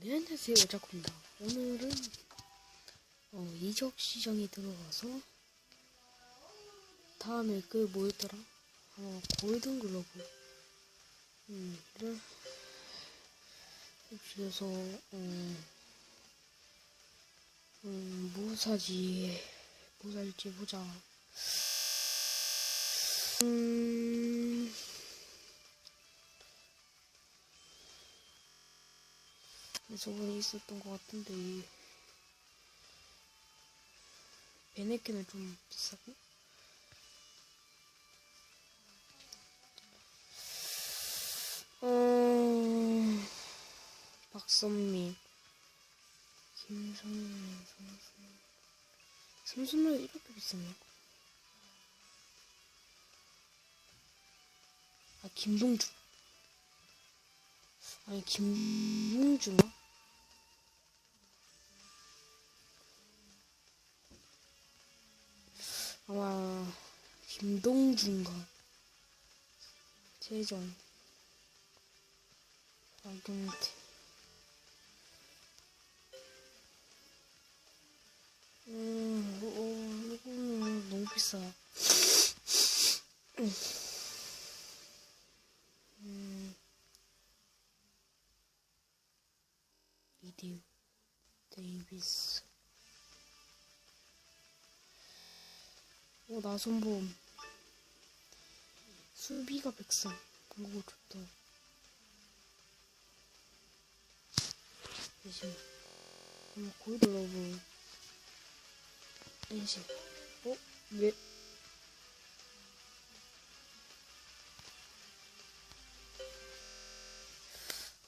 네, 안녕하세요. 자꾸입니다. 오늘은 이적 시장에 들어가서 다음에 그 뭐였더라? 골든 글러브 를 그래서 뭐 살지 보자. 저번에 있었던 것 같은데 베네켄은 좀 비싸고 박선민, 김성민 선수는 이렇게 비쌌나? 김동준. 아니, 김웅준아? 아마 김동준가. 최정, 박용태. 이거는 너무 비싸. 이디우, 데이비스. 나선범. 수비가 103. 그거 좋다. 대신 골드러브 NC. 왜?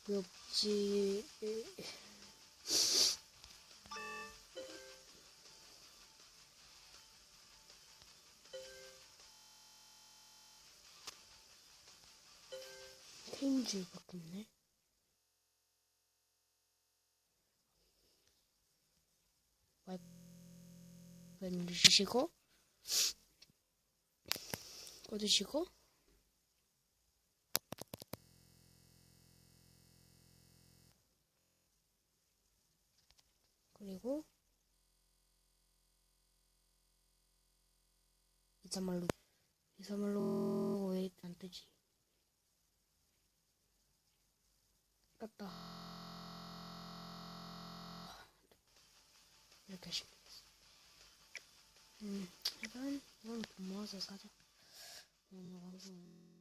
왜 없지? 테임즈밖에 없네. 와이프 누르시고 꺼두시고 그리고 이사말로 왜 안 뜨지? 깠다. 이렇게 하시면 되겠어. 일단 이건 돈 모아서 사자. 방송